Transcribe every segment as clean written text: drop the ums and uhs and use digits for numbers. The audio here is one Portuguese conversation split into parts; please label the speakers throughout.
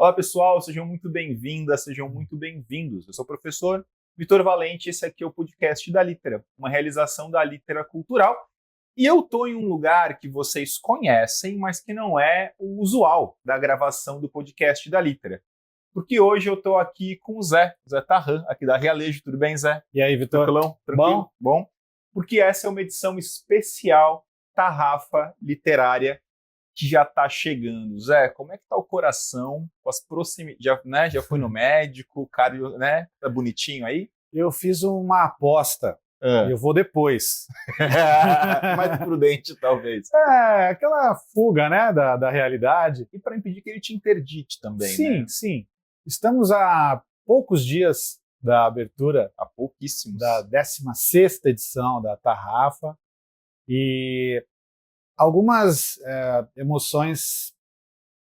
Speaker 1: Olá, pessoal, sejam muito bem-vindas, sejam muito bem-vindos. Eu sou o professor Vitor Valente e esse aqui é o podcast da Litera, uma realização da Litera Cultural. E eu estou em um lugar que vocês conhecem, mas que não é o usual da gravação do podcast da Litera. Porque hoje eu estou aqui com o Zé Tarran, aqui da Realejo. Tudo bem, Zé?
Speaker 2: E aí, Vitor?
Speaker 1: Tranquilão? Tranquilo? Bom? Porque essa é uma edição especial Tarrafa Literária que já está chegando. Zé, como é que tá o coração com as proximidades? Já foi no médico, o cara, né? Tá bonitinho aí?
Speaker 2: Eu fiz uma aposta. Eu vou depois.
Speaker 1: Mais prudente, talvez.
Speaker 2: É, aquela fuga, né, da realidade.
Speaker 1: E para impedir que ele te interdite também,
Speaker 2: Sim,
Speaker 1: né?
Speaker 2: sim. Estamos a poucos dias da abertura
Speaker 1: Há pouquíssimos.
Speaker 2: da 16ª edição da Tarrafa e algumas emoções,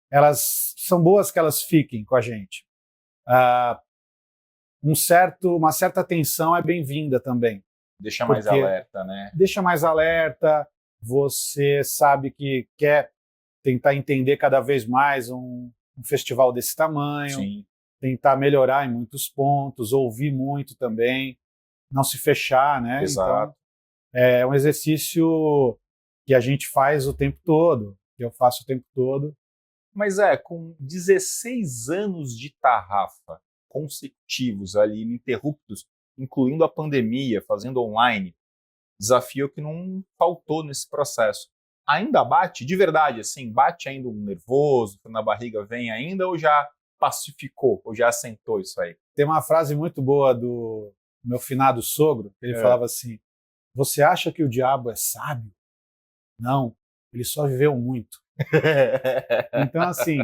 Speaker 2: elas são boas que elas fiquem com a gente. Uma certa atenção é bem-vinda também.
Speaker 1: Deixa mais
Speaker 2: Porque
Speaker 1: alerta, né?
Speaker 2: Deixa mais alerta, você sabe que quer tentar entender cada vez mais um festival desse tamanho,
Speaker 1: Sim.
Speaker 2: tentar melhorar em muitos pontos, ouvir muito também, não se fechar, né?
Speaker 1: Exato.
Speaker 2: Então, é um exercício que a gente faz o tempo todo, que eu faço o tempo todo.
Speaker 1: Mas com 16 anos de Tarrafa consecutivos ali, ininterruptos, incluindo a pandemia, fazendo online, desafio que não faltou nesse processo. Ainda bate, de verdade, assim, bate ainda um nervoso, na barriga vem ainda, ou já pacificou, ou já assentou isso aí?
Speaker 2: Tem uma frase muito boa do meu finado sogro, que ele falava assim: você acha que o diabo é sábio? Não, ele só viveu muito. Então, assim,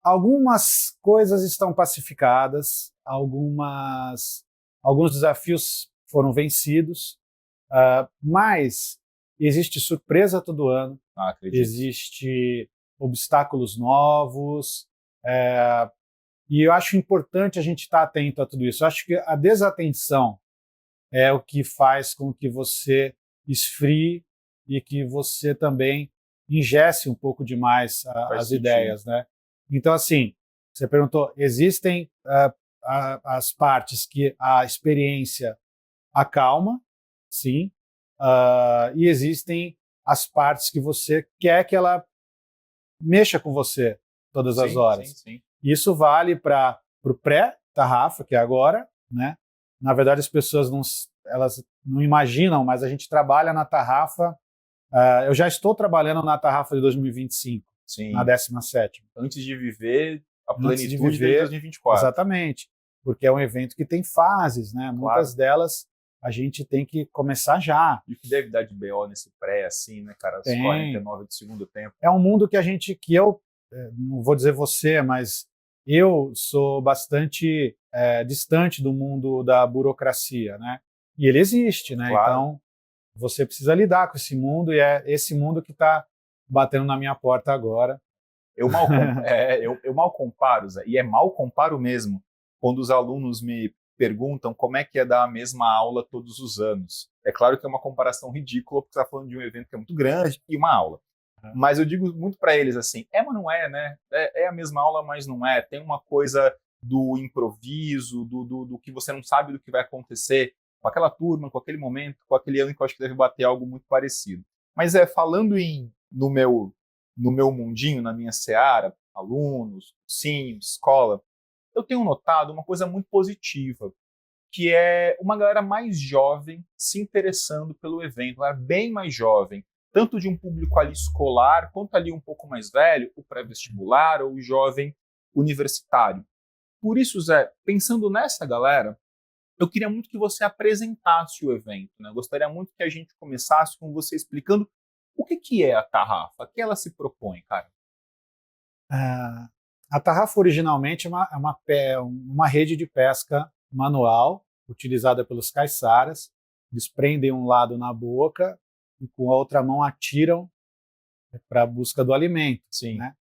Speaker 2: algumas coisas estão pacificadas, alguns desafios foram vencidos, mas existe surpresa todo ano, existe obstáculos novos, e eu acho importante a gente estar atento a tudo isso. Eu acho que a desatenção é o que faz com que você esfrie e que você também ingesse um pouco demais as ideias, né? Então, assim, você perguntou, existem as partes que a experiência acalma, sim, e existem as partes que você quer que ela mexa com você todas as horas.
Speaker 1: Sim.
Speaker 2: Isso vale para o pré-tarrafa, que é agora, né? Na verdade, as pessoas elas não imaginam, mas a gente trabalha na tarrafa. Eu já estou trabalhando na tarrafa de 2025,
Speaker 1: sim.
Speaker 2: Na 17ª.
Speaker 1: Antes de viver a plenitude de 2024.
Speaker 2: Exatamente, porque é um evento que tem fases, né? Claro. Muitas delas a gente tem que começar já.
Speaker 1: E o que deve dar de BO nesse pré, assim, né, cara? Os 49 do segundo tempo.
Speaker 2: É um mundo que eu não vou dizer você, mas eu sou bastante distante do mundo da burocracia, né? E ele existe, né?
Speaker 1: Claro.
Speaker 2: Então, você precisa lidar com esse mundo e é esse mundo que está batendo na minha porta agora.
Speaker 1: Eu mal comparo, Zé, e mal comparo mesmo, quando os alunos me perguntam como é que é dar a mesma aula todos os anos. É claro que é uma comparação ridícula, porque você está falando de um evento que é muito grande e uma aula. Mas eu digo muito para eles assim, mas não é, né? É a mesma aula, mas não é. Tem uma coisa do improviso, do que você não sabe do que vai acontecer com aquela turma, com aquele momento, com aquele ano, que eu acho que deve bater algo muito parecido. Mas falando no meu mundinho, na minha seara, alunos, sim, escola, eu tenho notado uma coisa muito positiva, que é uma galera mais jovem se interessando pelo evento, uma galera bem mais jovem, tanto de um público ali escolar, quanto ali um pouco mais velho, o pré-vestibular ou o jovem universitário. Por isso, Zé, pensando nessa galera, eu queria muito que você apresentasse o evento, né? Eu gostaria muito que a gente começasse com você explicando o que é a Tarrafa, o que ela se propõe, cara.
Speaker 2: A tarrafa originalmente é uma rede de pesca manual utilizada pelos caiçaras. Eles prendem um lado na boca e com a outra mão atiram para a busca do alimento.
Speaker 1: Sim.
Speaker 2: Né?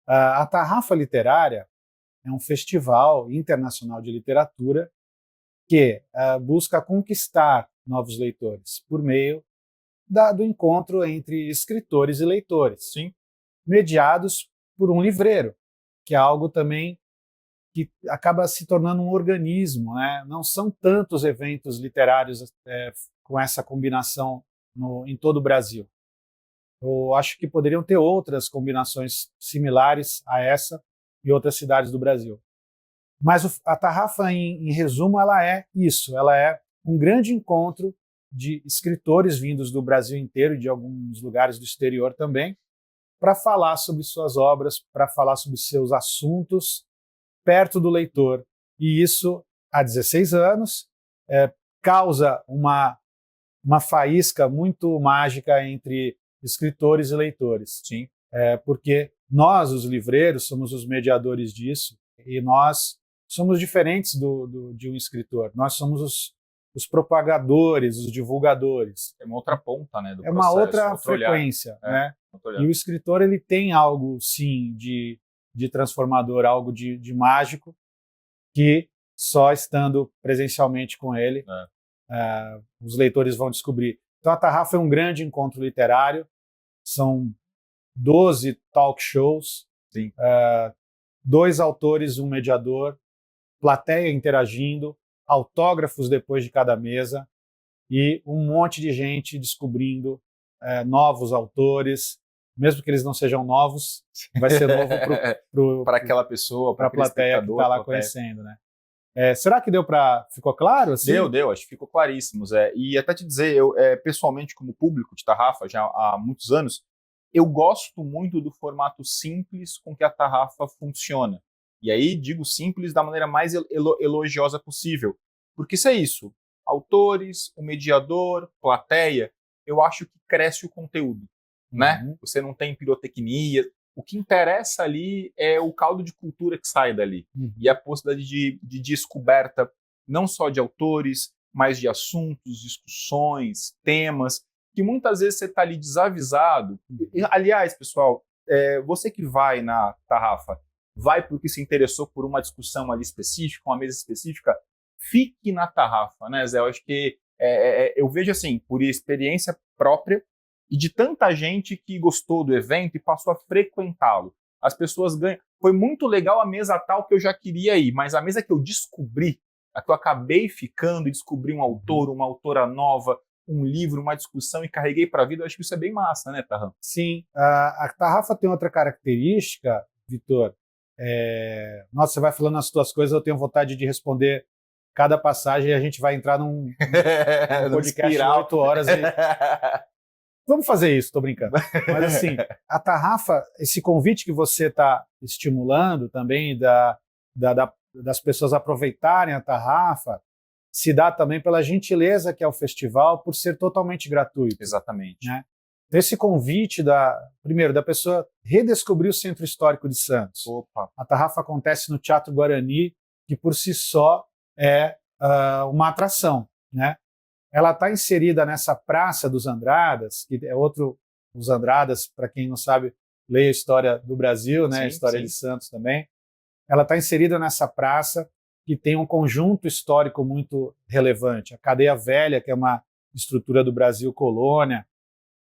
Speaker 2: A Tarrafa Literária é um festival internacional de literatura que busca conquistar novos leitores por meio do encontro entre escritores e leitores,
Speaker 1: sim,
Speaker 2: mediados por um livreiro. que é algo também que acaba se tornando um organismo, né? Não são tantos eventos literários com essa combinação em todo o Brasil. Eu acho que poderiam ter outras combinações similares a essa em outras cidades do Brasil. Mas a Tarrafa, em resumo, ela é isso. Ela é um grande encontro de escritores vindos do Brasil inteiro e de alguns lugares do exterior também, para falar sobre suas obras, para falar sobre seus assuntos perto do leitor. E isso, há 16 anos, causa uma faísca muito mágica entre escritores e leitores.
Speaker 1: Sim.
Speaker 2: Porque nós, os livreiros, somos os mediadores disso, e nós somos diferentes de um escritor. Nós somos os propagadores, os divulgadores.
Speaker 1: É uma outra ponta, né, do
Speaker 2: processo. É uma outra frequência. Né? E o escritor ele tem algo, sim, de transformador, algo de mágico, que só estando presencialmente com ele, os leitores vão descobrir. Então a Tarrafa é um grande encontro literário, são 12 talk shows, 2 autores, um mediador, plateia interagindo, autógrafos depois de cada mesa e um monte de gente descobrindo novos autores, mesmo que eles não sejam novos, vai ser novo
Speaker 1: para aquela pessoa,
Speaker 2: para a plateia que está lá conhecendo, né? Será que ficou claro? Assim?
Speaker 1: Deu, acho que ficou claríssimo. E até te dizer, eu pessoalmente, como público de Tarrafa, já há muitos anos, eu gosto muito do formato simples com que a Tarrafa funciona. E aí digo simples da maneira mais elogiosa possível. Porque isso é isso. Autores, o mediador, plateia, eu acho que cresce o conteúdo. Né? Você não tem pirotecnia. O que interessa ali é o caldo de cultura que sai dali. E a possibilidade de descoberta não só de autores, mas de assuntos, discussões, temas, que muitas vezes você está ali desavisado. Aliás, pessoal, você que vai na Tarrafa, vai porque se interessou por uma discussão ali específica, uma mesa específica, fique na Tarrafa, né, Zé? Eu acho que eu vejo assim, por experiência própria, e de tanta gente que gostou do evento e passou a frequentá-lo. As pessoas ganham. Foi muito legal a mesa tal que eu já queria ir, mas a mesa que eu descobri, a que eu acabei ficando e descobri um autor, uma autora nova, um livro, uma discussão e carreguei para a vida, eu acho que isso é bem massa, né, Tarrafa?
Speaker 2: Sim. A Tarrafa tem outra característica, Vitor. Nossa, você vai falando as tuas coisas, eu tenho vontade de responder cada passagem e a gente vai entrar num podcast de 8 horas. Vamos fazer isso, estou brincando. Mas assim, a Tarrafa, esse convite que você está estimulando também das pessoas aproveitarem a Tarrafa, se dá também pela gentileza que é o festival, por ser totalmente gratuito.
Speaker 1: Exatamente.
Speaker 2: Né? Então, esse convite, primeiro, da pessoa redescobrir o Centro Histórico de Santos.
Speaker 1: Opa.
Speaker 2: A Tarrafa acontece no Teatro Guarani, que por si só é uma atração, né? Ela está inserida nessa Praça dos Andradas, que é outro, os Andradas, para quem não sabe, leia a história do Brasil, né? Sim, a história de Santos também. Ela está inserida nessa praça que tem um conjunto histórico muito relevante. A Cadeia Velha, que é uma estrutura do Brasil colônia.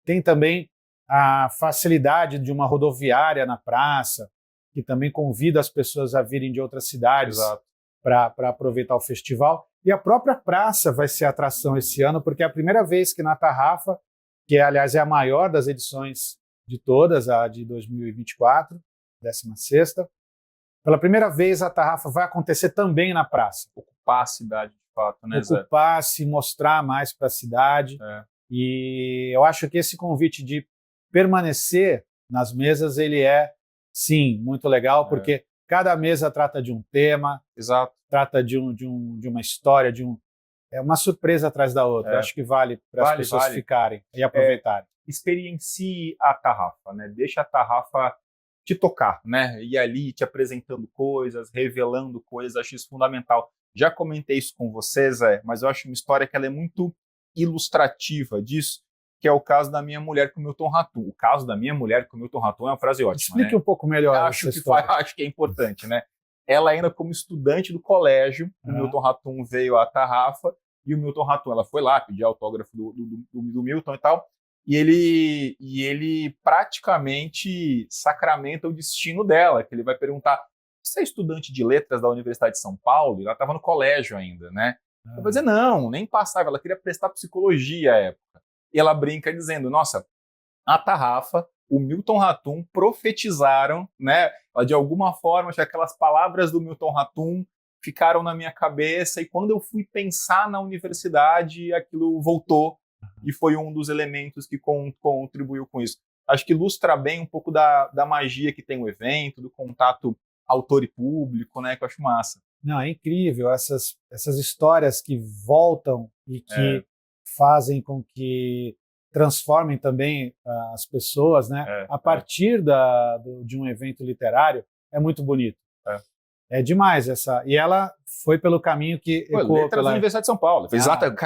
Speaker 2: Tem também a facilidade de uma rodoviária na praça, que também convida as pessoas a virem de outras cidades para aproveitar o festival. E a própria praça vai ser atração esse ano, porque é a primeira vez que na Tarrafa, que aliás é a maior das edições de todas, a de 2024, 16ª, pela primeira vez a Tarrafa vai acontecer também na praça.
Speaker 1: Ocupar a cidade, de fato, né, Zé?
Speaker 2: Ocupar, se mostrar mais para a cidade. E eu acho que esse convite de permanecer nas mesas, ele é, sim, muito legal, porque cada mesa trata de um tema, trata de uma história, é uma surpresa atrás da outra. Acho que vale para as pessoas ficarem e aproveitarem.
Speaker 1: Experiencie a Tarrafa, né? Deixa a Tarrafa te tocar, né? E ali te apresentando coisas, revelando coisas, acho isso fundamental. Já comentei isso com vocês, mas eu acho uma história que ela é muito ilustrativa disso, que é o caso da minha mulher com o Milton Ratum. O caso da minha mulher com o Milton Ratum é uma frase ótima.
Speaker 2: Explique um pouco melhor
Speaker 1: essa história. Acho que é importante, né? Ela ainda como estudante do colégio, o Milton Ratum veio à Tarrafa, e o Milton Ratum, ela foi lá pedir autógrafo do Milton e tal, e ele praticamente sacramenta o destino dela, que ele vai perguntar: você é estudante de letras da Universidade de São Paulo? Ela estava no colégio ainda, né? Eu vou dizer, não, nem passava, ela queria prestar psicologia à época. E ela brinca dizendo, nossa, a Tarrafa, o Milton Ratum profetizaram, né? De alguma forma, aquelas palavras do Milton Ratum ficaram na minha cabeça, e quando eu fui pensar na universidade, aquilo voltou, e foi um dos elementos que contribuiu com isso. Acho que ilustra bem um pouco da magia que tem o evento, do contato autor e público, né? Que eu acho massa.
Speaker 2: Não, é incrível essas histórias que voltam e que fazem com que transformem também as pessoas, né? A partir de um evento literário, é muito bonito. É demais essa. E ela foi pelo caminho que
Speaker 1: ecoou pela Universidade de São Paulo.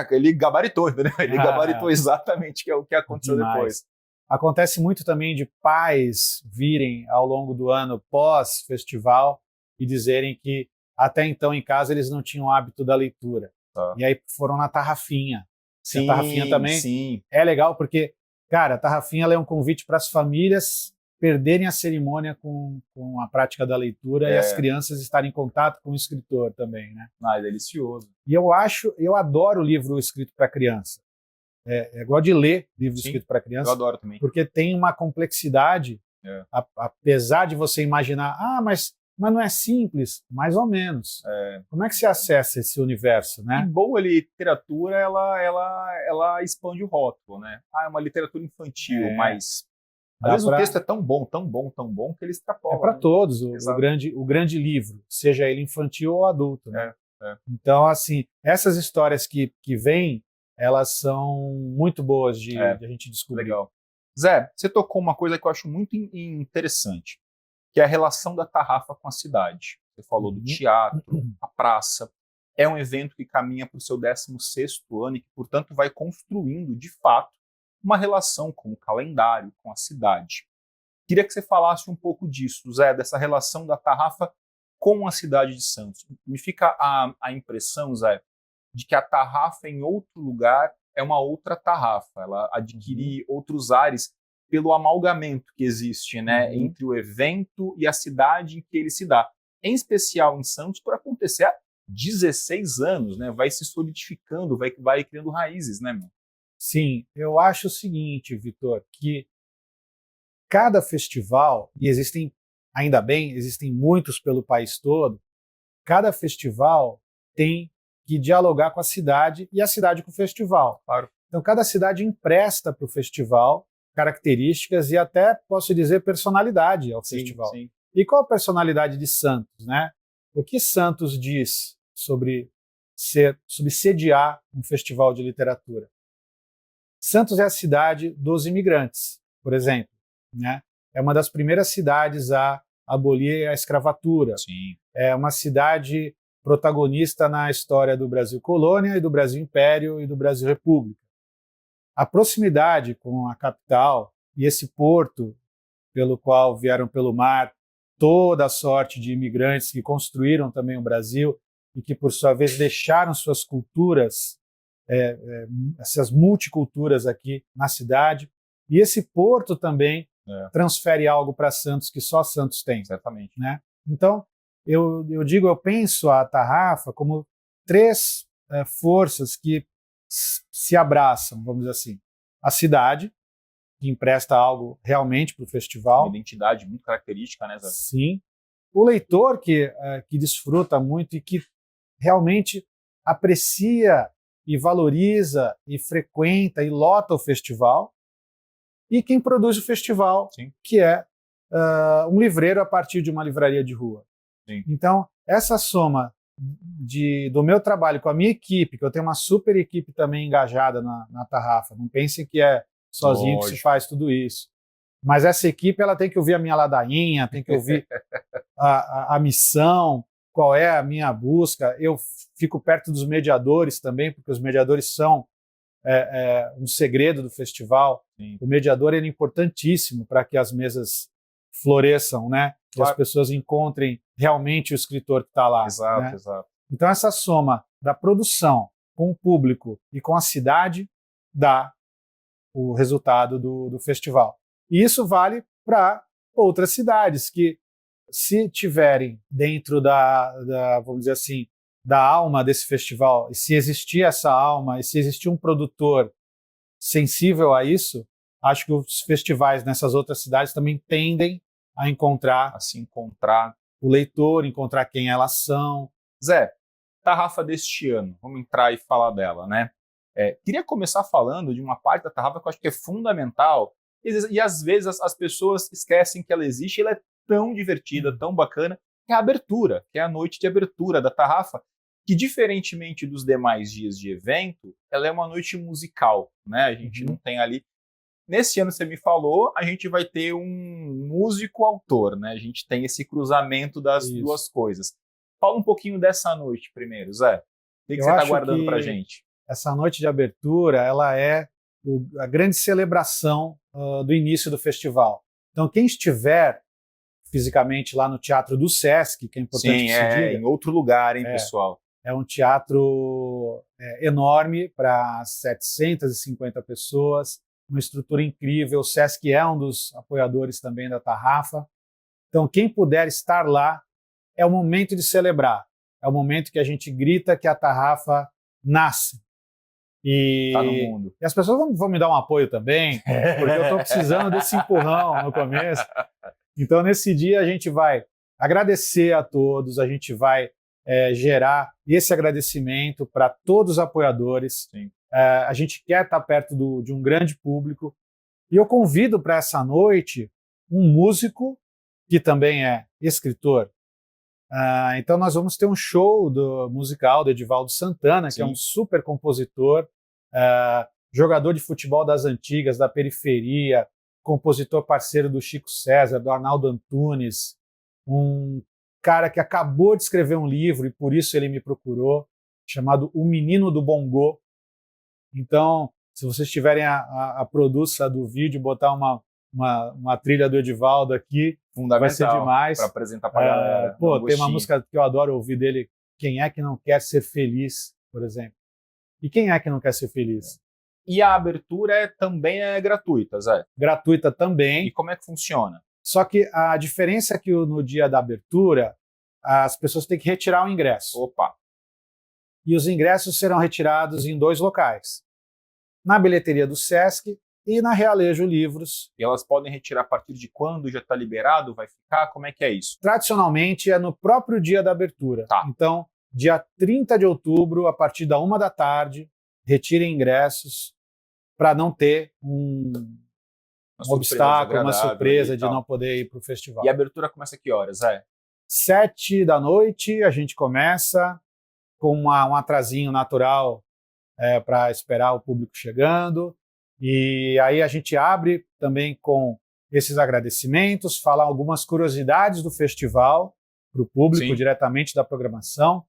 Speaker 1: Ele gabaritou, entendeu? Ele gabaritou exatamente o que aconteceu depois.
Speaker 2: Acontece muito também de pais virem ao longo do ano pós-festival e dizerem que até então em casa eles não tinham o hábito da leitura. E aí foram na Tarrafinha.
Speaker 1: Sim,
Speaker 2: a Tarrafinha também é legal porque, cara, a Tarrafinha ela é um convite para as famílias perderem a cerimônia com a prática da leitura e as crianças estarem em contato com o escritor também, né?
Speaker 1: É delicioso.
Speaker 2: E eu adoro livro escrito para criança. Eu gosto de ler livro escrito para criança.
Speaker 1: Eu adoro também.
Speaker 2: Porque tem uma complexidade, apesar de você imaginar, mas não é simples, mais ou menos. Como é que se acessa esse universo, né?
Speaker 1: E boa literatura, ela expande o rótulo, né? É uma literatura infantil, mas às vezes o texto é tão bom, que ele extrapola.
Speaker 2: É para todos, o grande livro, seja ele infantil ou adulto. Né? Então, assim, essas histórias que vêm, elas são muito boas de a gente descobrir.
Speaker 1: Legal. Zé, você tocou uma coisa que eu acho muito interessante, que é a relação da Tarrafa com a cidade. Você falou do teatro, a praça. É um evento que caminha para o seu 16º ano e que, portanto, vai construindo, de fato, uma relação com o calendário, com a cidade. Queria que você falasse um pouco disso, Zé, dessa relação da Tarrafa com a cidade de Santos. Me fica a impressão, Zé, de que a Tarrafa em outro lugar é uma outra Tarrafa. Ela adquire outros ares pelo amalgamento que existe, né, entre o evento e a cidade em que ele se dá. Em especial em Santos, por acontecer há 16 anos, né, vai se solidificando, vai criando raízes, né, meu?
Speaker 2: Sim, eu acho o seguinte, Vitor, que cada festival, e ainda bem, existem muitos pelo país todo, cada festival tem que dialogar com a cidade e a cidade com o festival.
Speaker 1: Claro.
Speaker 2: Então, cada cidade empresta para o festival características e até, posso dizer, personalidade ao festival.
Speaker 1: Sim.
Speaker 2: E qual a personalidade de Santos, né? O que Santos diz sobre sediar um festival de literatura? Santos é a cidade dos imigrantes, por exemplo, né? É uma das primeiras cidades a abolir a escravatura.
Speaker 1: Sim.
Speaker 2: É uma cidade protagonista na história do Brasil Colônia e do Brasil Império e do Brasil República. A proximidade com a capital e esse porto pelo qual vieram pelo mar toda a sorte de imigrantes que construíram também o Brasil e que, por sua vez, deixaram suas culturas, essas multiculturas aqui na cidade. E esse porto também transfere algo para Santos que só Santos tem.
Speaker 1: Certamente.
Speaker 2: Né? Então, eu penso a Tarrafa como três forças que se abraçam, vamos dizer assim. A cidade, que empresta algo realmente para o festival.
Speaker 1: Uma identidade muito característica, né, Zé?
Speaker 2: Sim. O leitor que desfruta muito e que realmente aprecia e valoriza e frequenta e lota o festival. E quem produz o festival,
Speaker 1: Sim.
Speaker 2: que é um livreiro a partir de uma livraria de rua.
Speaker 1: Sim.
Speaker 2: Então, essa soma do meu trabalho com a minha equipe, que eu tenho uma super equipe também engajada na Tarrafa, não pensem que é sozinho que se faz tudo isso. Mas essa equipe ela tem que ouvir a minha ladainha, tem que ouvir a missão, qual é a minha busca. Eu fico perto dos mediadores também, porque os mediadores são um segredo do festival.
Speaker 1: Sim.
Speaker 2: O mediador é importantíssimo para que as mesas floresçam, né? Que
Speaker 1: claro.
Speaker 2: as pessoas encontrem realmente o escritor que está lá.
Speaker 1: Exato,
Speaker 2: né?
Speaker 1: exato.
Speaker 2: Então essa soma da produção com o público e com a cidade dá o resultado do festival. E isso vale para outras cidades que, se tiverem dentro vamos dizer assim, da alma desse festival, e se existir essa alma, e se existir um produtor sensível a isso, acho que os festivais nessas outras cidades também tendem a
Speaker 1: se encontrar
Speaker 2: o leitor, encontrar quem elas são.
Speaker 1: Zé, Tarrafa deste ano, vamos entrar e falar dela, né? Queria começar falando de uma parte da Tarrafa que eu acho que é fundamental, e às vezes as pessoas esquecem que ela existe, e ela é tão divertida, tão bacana, que é a abertura, que é a noite de abertura da Tarrafa, que diferentemente dos demais dias de evento, ela é uma noite musical, né? A gente não tem ali. Nesse ano, você me falou, a gente vai ter um músico-autor, né? A gente tem esse cruzamento das duas coisas. Fala um pouquinho dessa noite primeiro, Zé. O que você está guardando para a gente?
Speaker 2: Essa noite de abertura, ela é a grande celebração do início do festival. Então, quem estiver fisicamente lá no Teatro do Sesc, que é importante que se diga,
Speaker 1: em outro lugar, hein, pessoal?
Speaker 2: É um teatro enorme para 750 pessoas, uma estrutura incrível. O Sesc é um dos apoiadores também da Tarrafa. Então, quem puder estar lá, é o momento de celebrar. É o momento que a gente grita que a Tarrafa nasce. E,
Speaker 1: tá no mundo.
Speaker 2: E as pessoas vão me dar um apoio também, porque eu estou precisando desse empurrão no começo. Então, nesse dia, a gente vai agradecer a todos, a gente vai gerar esse agradecimento para todos os apoiadores. A gente quer estar perto de um grande público. E eu convido para essa noite um músico que também é escritor. Então nós vamos ter um show musical do Edivaldo Santana, que é um super compositor, jogador de futebol das antigas, da periferia, compositor parceiro do Chico César, do Arnaldo Antunes, um cara que acabou de escrever um livro e por isso ele me procurou, chamado O Menino do Bongô. Então, se vocês tiverem a produção do vídeo, botar uma trilha do Edivaldo aqui, vai ser demais.
Speaker 1: Para apresentar para a galera.
Speaker 2: Tem uma música que eu adoro ouvir dele, Quem é que não quer ser feliz, por exemplo. E quem é que não quer ser feliz?
Speaker 1: E a abertura também é gratuita, Zé?
Speaker 2: Gratuita também.
Speaker 1: E como é que funciona?
Speaker 2: Só que a diferença é que no dia da abertura, as pessoas têm que retirar o ingresso.
Speaker 1: Opa!
Speaker 2: E os ingressos serão retirados em 2 locais. Na bilheteria do Sesc e na Realejo Livros.
Speaker 1: E elas podem retirar a partir de quando? Já está liberado? Vai ficar? Como é que é isso?
Speaker 2: Tradicionalmente é no próprio dia da abertura. Então, dia 30 de outubro, a partir da 1h, retirem ingressos para não ter um obstáculo, uma surpresa de não poder ir para o festival.
Speaker 1: E a abertura começa a que horas, Zé?
Speaker 2: 19h a gente começa com um atrasinho natural para esperar o público chegando. E aí a gente abre também com esses agradecimentos, falar algumas curiosidades do festival para o público, diretamente da programação.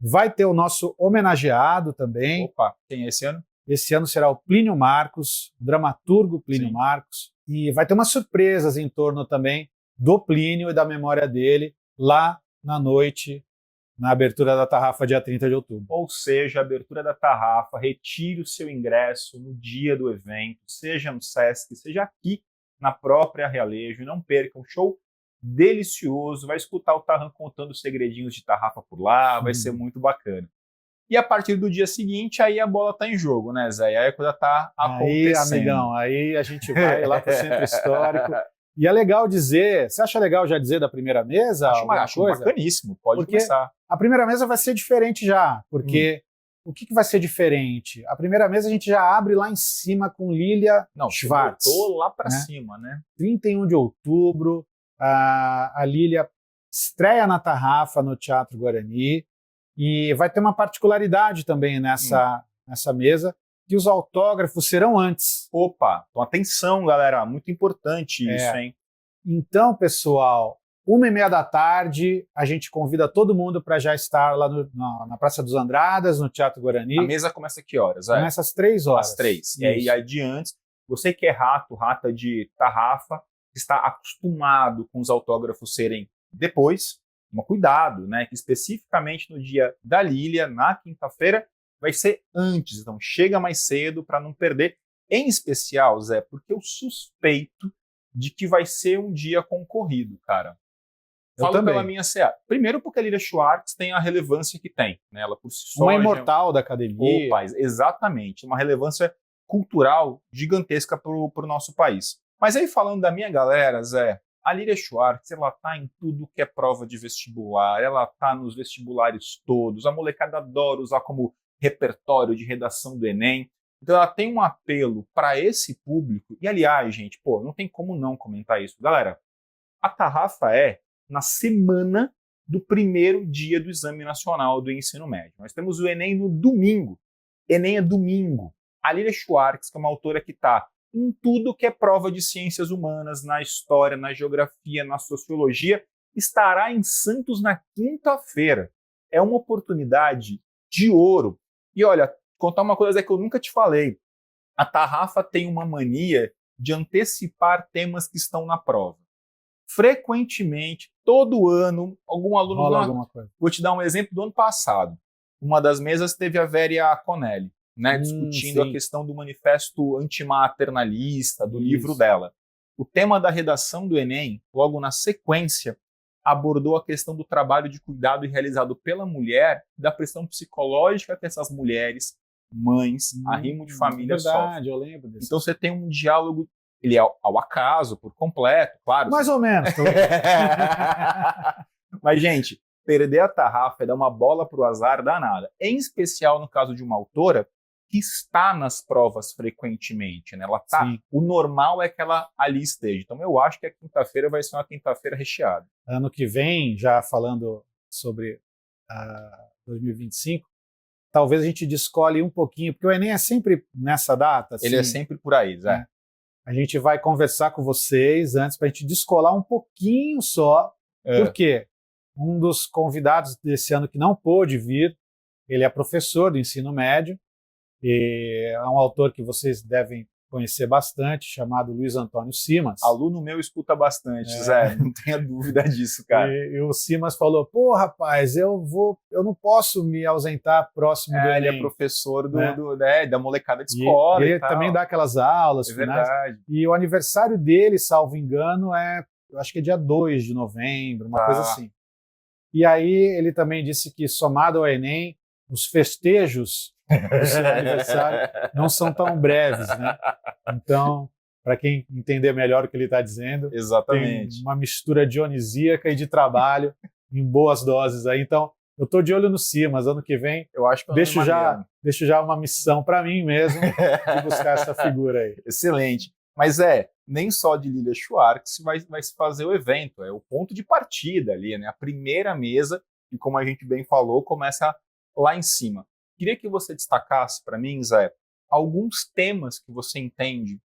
Speaker 2: Vai ter o nosso homenageado também.
Speaker 1: Opa, quem é esse ano?
Speaker 2: Esse ano será o Plínio Marcos, o dramaturgo Plínio Marcos. E vai ter umas surpresas em torno também do Plínio e da memória dele lá na noite, na abertura da Tarrafa, dia 30 de outubro.
Speaker 1: Ou seja, a abertura da Tarrafa, retire o seu ingresso no dia do evento, seja no Sesc, seja aqui na própria Realejo. Não perca um show delicioso, vai escutar o Tarran contando os segredinhos de Tarrafa por lá, vai ser muito bacana. E a partir do dia seguinte, aí a bola tá em jogo, né, Zé? Aí a coisa tá acontecendo.
Speaker 2: Aí, amigão, aí a gente vai lá pro Centro Histórico. E é legal dizer, você acha legal já dizer da primeira mesa?
Speaker 1: Acho bacaníssimo, pode começar.
Speaker 2: A primeira mesa vai ser diferente já, porque o que vai ser diferente? A primeira mesa a gente já abre lá em cima com Lília Schwartz.
Speaker 1: Botou lá para cima, né?
Speaker 2: 31 de outubro, a Lília estreia na Tarrafa no Teatro Guarani e vai ter uma particularidade também nessa mesa, que os autógrafos serão antes.
Speaker 1: Opa, então atenção, galera, muito importante isso, hein?
Speaker 2: Então, pessoal, 1h30 a gente convida todo mundo para já estar lá na Praça dos Andradas, no Teatro Guarani.
Speaker 1: A mesa começa a que horas?
Speaker 2: Começa às 3h.
Speaker 1: Às 3. E aí adiante, você que é rata de Tarrafa, está acostumado com os autógrafos serem depois, toma cuidado, né? Que especificamente no dia da Lília, na quinta-feira, vai ser antes. Então chega mais cedo para não perder. Em especial, Zé, porque eu suspeito de que vai ser um dia concorrido, cara. Falo pela minha CA. Primeiro porque a Lilia Schwartz tem a relevância que tem, né? Ela por si só...
Speaker 2: Uma imortal da academia.
Speaker 1: Opa, exatamente. Uma relevância cultural gigantesca para o nosso país. Mas aí falando da minha galera, Zé, a Lilia Schwartz, ela tá em tudo que é prova de vestibular, ela tá nos vestibulares todos, a molecada adora usar como repertório de redação do Enem. Então ela tem um apelo para esse público. E aliás, gente, pô, não tem como não comentar isso. Galera, a tarrafa é na semana do primeiro dia do Exame Nacional do Ensino Médio. Nós temos o Enem no domingo. Enem é domingo. A Lilia Schwartz, que é uma autora que está em tudo que é prova de ciências humanas, na história, na geografia, na sociologia, estará em Santos na quinta-feira. É uma oportunidade de ouro. E olha, contar uma coisa que eu nunca te falei. A tarrafa tem uma mania de antecipar temas que estão na prova. Frequentemente, todo ano, algum aluno...
Speaker 2: Rola alguma coisa.
Speaker 1: Vou te dar um exemplo do ano passado. Uma das mesas teve a Vera Conelli, né, discutindo a questão do manifesto antimaternalista, do livro dela. O tema da redação do Enem, logo na sequência, abordou a questão do trabalho de cuidado realizado pela mulher, da pressão psicológica que essas mulheres, mães, arrimo de família
Speaker 2: verdade,
Speaker 1: sofrem.
Speaker 2: eu lembro disso.
Speaker 1: Então você tem um diálogo, ele é ao acaso, por completo, claro.
Speaker 2: Mais ou menos.
Speaker 1: Mas, gente, perder a tarrafa é dar uma bola para o azar danada. Em especial no caso de uma autora que está nas provas frequentemente, né? Ela tá, o normal é que ela ali esteja. Então eu acho que a quinta-feira vai ser uma quinta-feira recheada.
Speaker 2: Ano que vem, já falando sobre 2025, talvez a gente descole um pouquinho, porque o Enem é sempre nessa data. Assim,
Speaker 1: ele é sempre por aí, Zé.
Speaker 2: Né? A gente vai conversar com vocês antes para a gente descolar um pouquinho só, porque um dos convidados desse ano que não pôde vir, ele é professor do ensino médio, e é um autor que vocês devem conhecer bastante, chamado Luiz Antônio Simas.
Speaker 1: Aluno meu escuta bastante, Zé, não tenha dúvida disso, cara.
Speaker 2: E o Simas falou, pô, rapaz, eu não posso me ausentar próximo do Enem.
Speaker 1: Ele é professor da molecada de escola
Speaker 2: ele também dá aquelas aulas.
Speaker 1: É verdade.
Speaker 2: E o aniversário dele, salvo engano, eu acho que é dia 2 de novembro, uma coisa assim. E aí ele também disse que, somado ao Enem, os festejos do seu aniversário não são tão breves, né? Então, para quem entender melhor o que ele está dizendo,
Speaker 1: exatamente,
Speaker 2: tem uma mistura dionisíaca e de trabalho em boas doses aí. Então, eu estou de olho no Simas, ano que vem
Speaker 1: eu acho que
Speaker 2: deixo já uma missão para mim mesmo de buscar essa figura aí.
Speaker 1: Excelente. Mas nem só de Lilia Schwartz vai se fazer o evento, é o ponto de partida ali, né? A primeira mesa, e como a gente bem falou, começa lá em cima. Queria que você destacasse para mim, Zé, alguns temas que você entende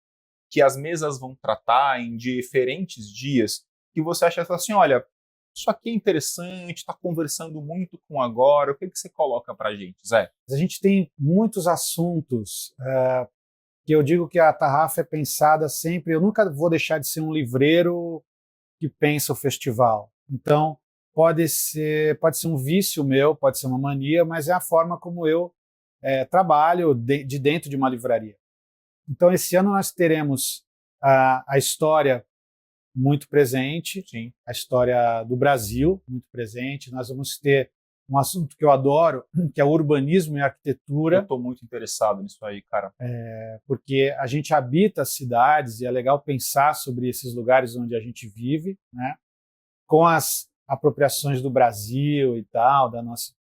Speaker 1: que as mesas vão tratar em diferentes dias, que você acha assim, olha, isso aqui é interessante, está conversando muito com agora, o que você coloca para a gente, Zé?
Speaker 2: A gente tem muitos assuntos que eu digo que a tarrafa é pensada sempre, eu nunca vou deixar de ser um livreiro que pensa o festival. Então, pode ser um vício meu, pode ser uma mania, mas é a forma como eu trabalho de dentro de uma livraria. Então, esse ano nós teremos a história muito presente,
Speaker 1: sim,
Speaker 2: a história do Brasil muito presente. Nós vamos ter um assunto que eu adoro, que é o urbanismo e arquitetura.
Speaker 1: Eu estou muito interessado nisso aí, cara.
Speaker 2: Porque a gente habita as cidades e é legal pensar sobre esses lugares onde a gente vive, né? Com as apropriações do Brasil e tal,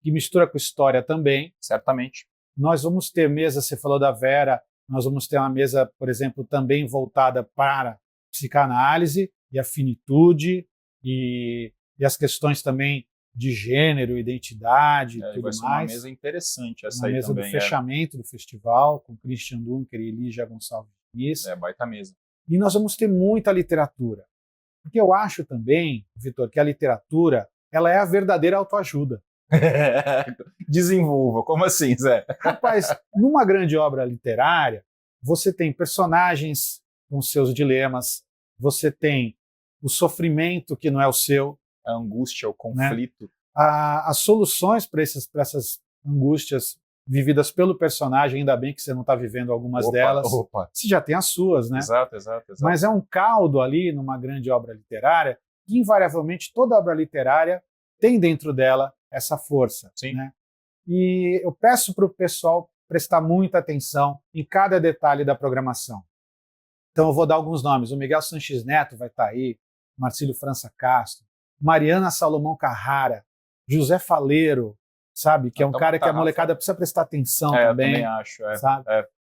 Speaker 2: que mistura com história também.
Speaker 1: Certamente.
Speaker 2: Nós vamos ter mesa, você falou da Vera, nós vamos ter uma mesa, por exemplo, também voltada para psicanálise e a finitude e as questões também de gênero, identidade e tudo
Speaker 1: vai ser
Speaker 2: mais.
Speaker 1: Uma mesa interessante essa
Speaker 2: uma
Speaker 1: aí
Speaker 2: mesa
Speaker 1: também.
Speaker 2: Do fechamento do festival, com Christian Dunker e Lígia Gonçalves Diniz.
Speaker 1: Baita mesa.
Speaker 2: E nós vamos ter muita literatura. Porque eu acho também, Vitor, que a literatura ela é a verdadeira autoajuda.
Speaker 1: Desenvolva, como assim, Zé?
Speaker 2: Rapaz, numa grande obra literária, você tem personagens com seus dilemas, você tem o sofrimento que não é o seu,
Speaker 1: a angústia, o conflito,
Speaker 2: né? As soluções para essas angústias vividas pelo personagem, ainda bem que você não está vivendo algumas delas. Você já tem as suas, né?
Speaker 1: Exato.
Speaker 2: Mas é um caldo ali numa grande obra literária que, invariavelmente, toda obra literária tem dentro dela essa força.
Speaker 1: Sim.
Speaker 2: Né? E eu peço para o pessoal prestar muita atenção em cada detalhe da programação. Então eu vou dar alguns nomes. O Miguel Sanches Neto vai estar aí, Marcílio França Castro, Mariana Salomão Carrara, José Faleiro, sabe? Que é um cara que a molecada precisa prestar atenção também.
Speaker 1: Eu também acho.
Speaker 2: Sabe?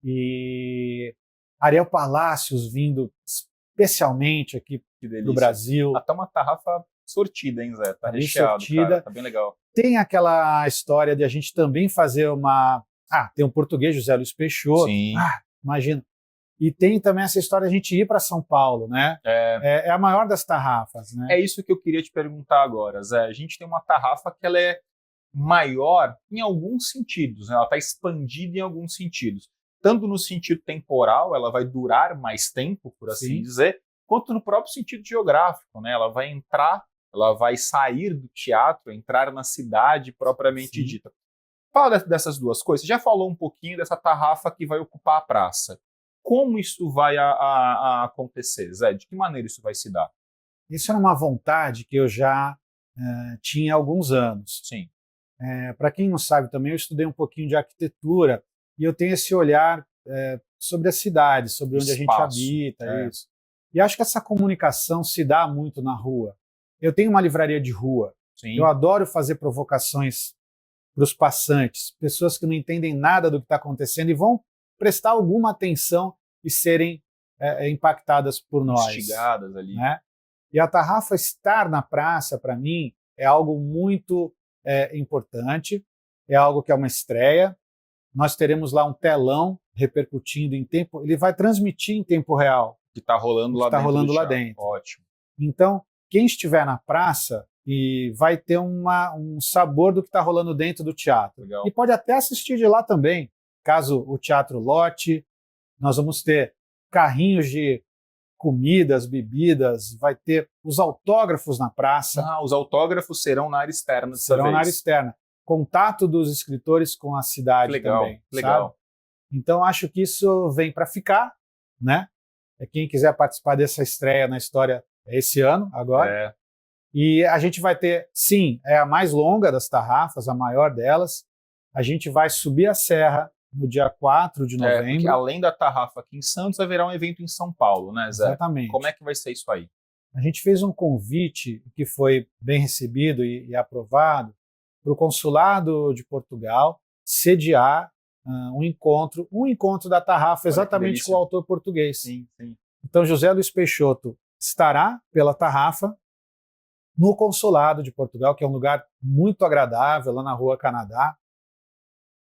Speaker 2: E Ariel Palácios vindo especialmente aqui do Brasil.
Speaker 1: Até uma tarrafa sortida, hein, Zé? Tá recheado,
Speaker 2: sortida.
Speaker 1: Cara, tá bem legal.
Speaker 2: Tem aquela história de a gente também fazer uma... tem um português, José Luiz Peixoto.
Speaker 1: Sim.
Speaker 2: Imagina. E tem também essa história de a gente ir para São Paulo, né? É a maior das tarrafas, né?
Speaker 1: É isso que eu queria te perguntar agora, Zé. A gente tem uma tarrafa que ela é maior em alguns sentidos, né? Ela está expandida em alguns sentidos. Tanto no sentido temporal, ela vai durar mais tempo, por assim dizer, quanto no próprio sentido geográfico, né? Ela vai entrar, ela vai sair do teatro, entrar na cidade propriamente dita. Fala dessas duas coisas. Você já falou um pouquinho dessa tarrafa que vai ocupar a praça. Como isso vai acontecer, Zé? De que maneira isso vai se dar?
Speaker 2: Isso era uma vontade que eu já tinha há alguns anos.
Speaker 1: Sim.
Speaker 2: Para quem não sabe também, eu estudei um pouquinho de arquitetura e eu tenho esse olhar sobre a cidade, sobre onde a gente habita. Isso. E acho que essa comunicação se dá muito na rua. Eu tenho uma livraria de rua.
Speaker 1: Sim.
Speaker 2: Eu adoro fazer provocações para os passantes, pessoas que não entendem nada do que está acontecendo e vão prestar alguma atenção e serem impactadas por nós.
Speaker 1: Instigadas ali.
Speaker 2: Né? E a tarrafa estar na praça, para mim, é algo muito importante, é algo que é uma estreia. Nós teremos lá um telão repercutindo em tempo, ele vai transmitir em tempo real.
Speaker 1: Que está rolando lá dentro.
Speaker 2: Está rolando lá dentro.
Speaker 1: Ótimo.
Speaker 2: Então, quem estiver na praça e vai ter um sabor do que está rolando dentro do teatro.
Speaker 1: Legal.
Speaker 2: E pode até assistir de lá também. Caso o teatro lote, nós vamos ter carrinhos de comidas, bebidas, vai ter os autógrafos na praça.
Speaker 1: Os autógrafos serão na área externa.
Speaker 2: Serão na área externa. Contato dos escritores com a cidade também.
Speaker 1: Legal.
Speaker 2: Sabe? Então, acho que isso vem para ficar, né? Quem quiser participar dessa estreia na história esse ano, agora. E a gente vai ter, sim, é a mais longa das tarrafas, a maior delas. A gente vai subir a serra no dia 4 de novembro.
Speaker 1: Porque além da tarrafa aqui em Santos, haverá um evento em São Paulo, né, Zé?
Speaker 2: Exatamente.
Speaker 1: Como é que vai ser isso aí?
Speaker 2: A gente fez um convite que foi bem recebido e aprovado para o Consulado de Portugal sediar um encontro da tarrafa exatamente com o autor português.
Speaker 1: Sim.
Speaker 2: Então, José Luiz Peixoto estará pela tarrafa no Consulado de Portugal, que é um lugar muito agradável, lá na Rua Canadá,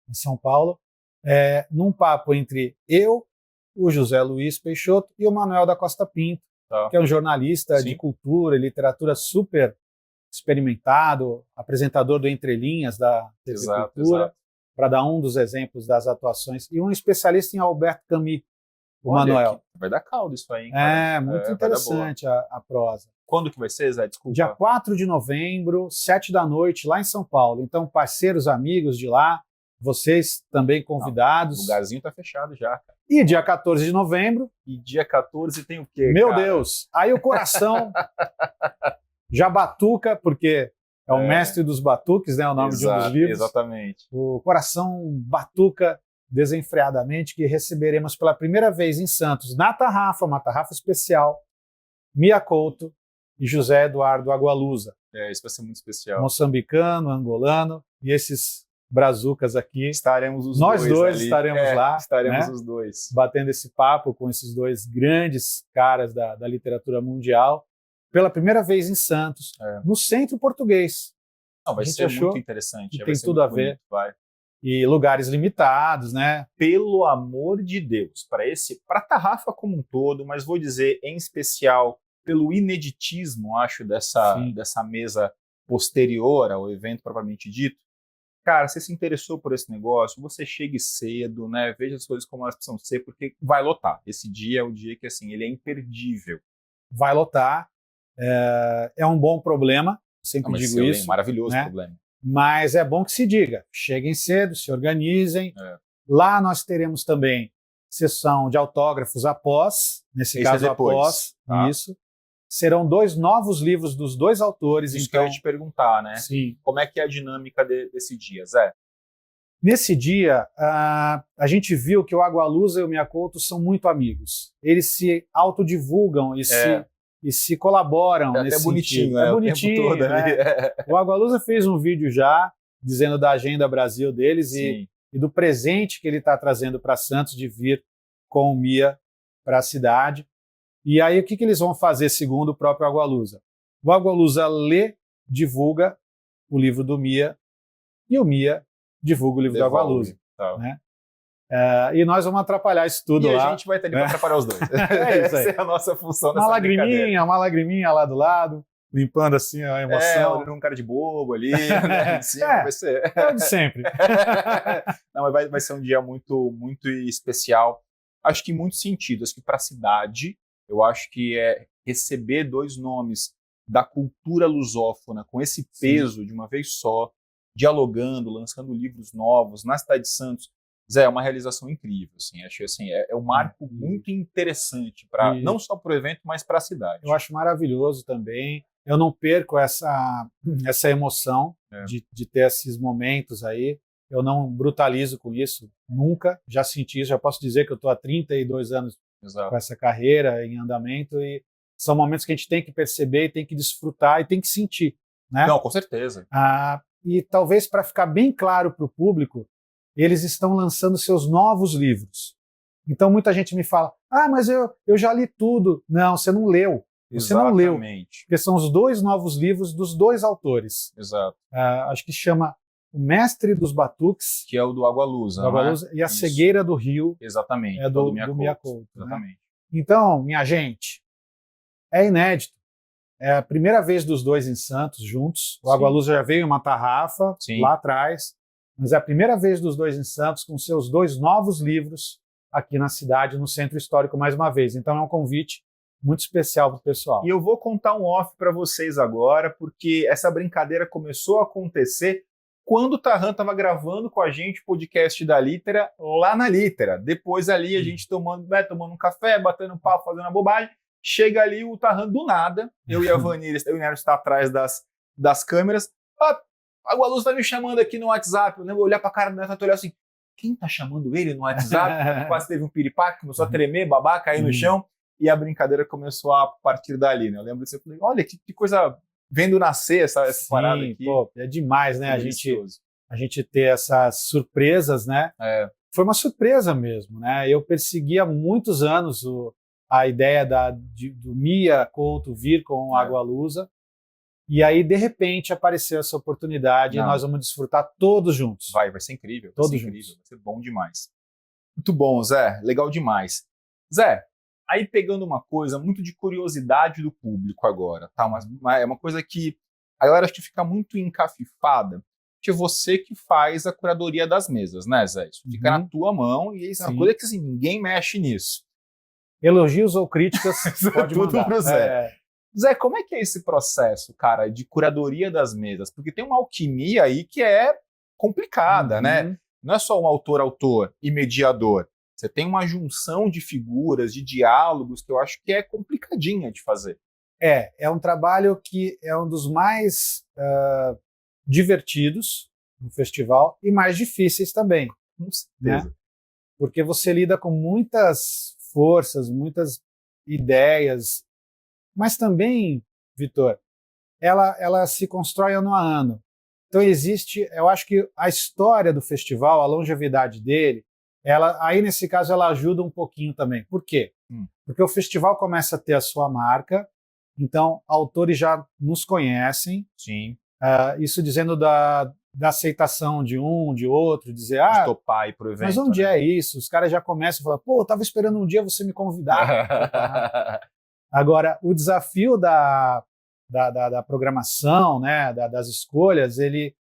Speaker 2: em São Paulo, num papo entre eu, o José Luiz Peixoto e o Manuel da Costa Pinto, que é um jornalista de cultura e literatura super experimentado, apresentador do Entre Linhas da TV Cultura, para dar um dos exemplos das atuações, e um especialista em Alberto Camus, o Manuel.
Speaker 1: Vai dar caldo isso aí, hein,
Speaker 2: cara? Muito interessante a prosa.
Speaker 1: Quando que vai ser, Zé? Desculpa.
Speaker 2: Dia 4 de novembro, 7 da noite, lá em São Paulo. Então, parceiros, amigos de lá, vocês também convidados.
Speaker 1: O lugarzinho tá fechado já, cara.
Speaker 2: E dia 14 de novembro.
Speaker 1: E dia 14 tem o quê,
Speaker 2: Meu Deus! Aí o coração já batuca, porque é o mestre dos batuques, né? O nome de um dos livros.
Speaker 1: Exatamente.
Speaker 2: O coração batuca desenfreadamente, que receberemos pela primeira vez em Santos, na tarrafa, uma tarrafa especial, Mia Couto e José Eduardo Agualusa.
Speaker 1: Isso vai ser muito especial.
Speaker 2: Moçambicano, angolano, e esses brazucas aqui.
Speaker 1: Estaremos os
Speaker 2: Nós dois
Speaker 1: ali.
Speaker 2: estaremos lá.
Speaker 1: Estaremos,
Speaker 2: né?
Speaker 1: os dois.
Speaker 2: Batendo esse papo com esses dois grandes caras da literatura mundial, pela primeira vez em Santos, no Centro Português.
Speaker 1: Não, vai ser muito interessante.
Speaker 2: Tem tudo a ver.
Speaker 1: Bonito,
Speaker 2: e lugares limitados, né?
Speaker 1: Pelo amor de Deus, para a tarrafa como um todo, mas vou dizer em especial pelo ineditismo, acho, dessa mesa posterior ao evento propriamente dito. Cara, você se interessou por esse negócio, você chegue cedo, né? Veja as coisas como elas precisam ser, porque vai lotar. Esse dia é o dia que, assim, ele é imperdível.
Speaker 2: Vai lotar. É um bom problema, sempre digo isso.
Speaker 1: Maravilhoso,
Speaker 2: né?
Speaker 1: problema.
Speaker 2: Mas é bom que se diga, cheguem cedo, se organizem. Lá nós teremos também sessão de autógrafos após, nesse caso após, isso. Serão 2 novos livros dos 2 autores.
Speaker 1: Isso
Speaker 2: então,
Speaker 1: que eu ia te perguntar, né?
Speaker 2: Sim.
Speaker 1: Como é que é a dinâmica desse dia, Zé?
Speaker 2: Nesse dia, a gente viu que o Agualusa e o Miyakoto são muito amigos. Eles se autodivulgam e se colaboram.
Speaker 1: É
Speaker 2: nesse
Speaker 1: até bonitinho,
Speaker 2: sentido.
Speaker 1: né?
Speaker 2: É bonitinho.
Speaker 1: O tempo todo ali.
Speaker 2: O Agualusa fez um vídeo já dizendo da agenda Brasil deles e do presente que ele está trazendo para Santos de vir com o Mia para a cidade. E aí, o que eles vão fazer, segundo o próprio Agualusa? O Agualusa divulga o livro do Mia e o Mia divulga o livro do Agualusa. Né? E nós vamos atrapalhar isso tudo lá.
Speaker 1: E a gente vai estar ali para atrapalhar os dois.
Speaker 2: É isso aí.
Speaker 1: Essa é a nossa função
Speaker 2: uma lagriminha lá do lado, limpando assim a emoção.
Speaker 1: Olhando um cara de bobo ali, né? Vai ser.
Speaker 2: É o de sempre.
Speaker 1: Não, mas vai ser um dia muito, muito especial. Acho que em muitos sentidos. Acho que para a cidade, eu acho que é receber 2 nomes da cultura lusófona com esse peso de uma vez só, dialogando, lançando livros novos na cidade de Santos. Zé, é uma realização incrível. Assim, acho que assim, é um marco muito interessante, não só para o evento, mas para a cidade.
Speaker 2: Eu acho maravilhoso também. Eu não perco essa emoção de ter esses momentos aí. Eu não brutalizo com isso, nunca. Já senti isso, já posso dizer que eu estou há 32 anos com essa carreira em andamento e são momentos que a gente tem que perceber, tem que desfrutar e tem que sentir. Né?
Speaker 1: Não, com certeza.
Speaker 2: E talvez para ficar bem claro para o público, eles estão lançando seus novos livros. Então muita gente me fala, mas eu já li tudo. Não, você não leu. Você não leu. Porque são os 2 novos livros dos 2 autores.
Speaker 1: Exato.
Speaker 2: Acho que chama O Mestre dos Batuques,
Speaker 1: que é o do Agualusa,
Speaker 2: e A Cegueira do Rio.
Speaker 1: Exatamente.
Speaker 2: É do Miyakoto.
Speaker 1: Exatamente.
Speaker 2: Né? Então, minha gente, é inédito. É a primeira vez dos 2 em Santos juntos. O Agualusa já veio em uma tarrafa lá atrás, mas é a primeira vez dos 2 em Santos com seus 2 novos livros aqui na cidade, no Centro Histórico mais uma vez. Então é um convite muito especial para o pessoal.
Speaker 1: E eu vou contar um off para vocês agora, porque essa brincadeira começou a acontecer quando o Tarran estava gravando com a gente o podcast da Litera, lá na Litera. Depois ali a gente tomando um café, batendo um papo, fazendo uma bobagem. Chega ali o Tarran do nada, eu e a Vanir, eu e o Nero está atrás das câmeras. A Agualusa está me chamando aqui no WhatsApp. Eu lembro olhar para a cara do Neto e olhar assim, quem está chamando ele no WhatsApp? Quase teve um piripaque, começou a tremer, babar, cair no chão. E a brincadeira começou a partir dali, né? Eu lembro disso, eu falei, olha, que coisa, vendo nascer essa parada aqui.
Speaker 2: Pô, é demais, né? A gente ter essas surpresas, né? Foi uma surpresa mesmo, né? Eu persegui há muitos anos a ideia do Miyakoto vir com o Agualusa, e aí, de repente, apareceu essa oportunidade e nós vamos desfrutar todos juntos.
Speaker 1: Vai ser incrível.
Speaker 2: Todos juntos.
Speaker 1: Vai ser bom demais. Muito bom, Zé. Legal demais. Zé, aí pegando uma coisa muito de curiosidade do público agora, tá? Mas é uma coisa que a galera acho que fica muito encafifada, que é você que faz a curadoria das mesas, né, Zé? Isso fica na tua mão e isso é uma coisa que assim, ninguém mexe nisso.
Speaker 2: Elogios ou críticas, pode
Speaker 1: tudo
Speaker 2: mandar.
Speaker 1: Pro Zé. Zé, como é que é esse processo, cara, de curadoria das mesas? Porque tem uma alquimia aí que é complicada, né? Não é só um autor e mediador. Você tem uma junção de figuras, de diálogos, que eu acho que é complicadinha de fazer.
Speaker 2: É um trabalho que é um dos mais divertidos no festival e mais difíceis também.
Speaker 1: Com certeza.
Speaker 2: Né? Porque você lida com muitas forças, muitas ideias, mas também, Vitor, ela se constrói ano a ano. Então eu acho que a história do festival, a longevidade dele, aí nesse caso ela ajuda um pouquinho também. Por quê? Porque o festival começa a ter a sua marca, então autores já nos conhecem.
Speaker 1: Sim.
Speaker 2: Isso dizendo da aceitação de um, de outro, dizer,
Speaker 1: de topar ir pro evento.
Speaker 2: Mas onde é isso? Os caras já começam a falar, pô, eu tava esperando um dia você me convidar. Agora, o desafio da programação, né, das escolhas, ele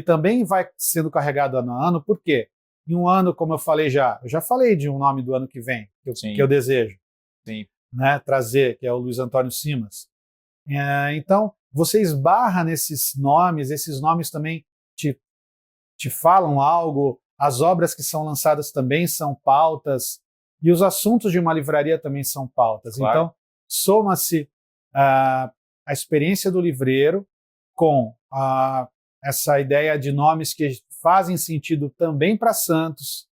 Speaker 2: também vai sendo carregado ano a ano, por quê? Em um ano, como eu já falei de um nome do ano que vem, que eu desejo trazer, que é o Luiz Antônio Simas. Então, você esbarra nesses nomes, esses nomes também te falam algo, as obras que são lançadas também são pautas, e os assuntos de uma livraria também são pautas.
Speaker 1: Claro.
Speaker 2: Então, soma-se a experiência do livreiro com essa ideia de nomes que fazem sentido também para Santos.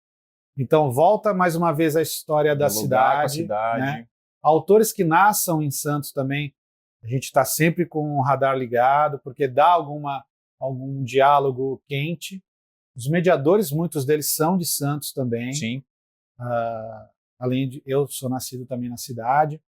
Speaker 2: Então, volta mais uma vez a história da cidade. Né? Autores que nasçam em Santos também, a gente está sempre com o radar ligado, porque dá algum diálogo quente. Os mediadores, muitos deles são de Santos também.
Speaker 1: Sim.
Speaker 2: Além de eu sou nascido também na cidade.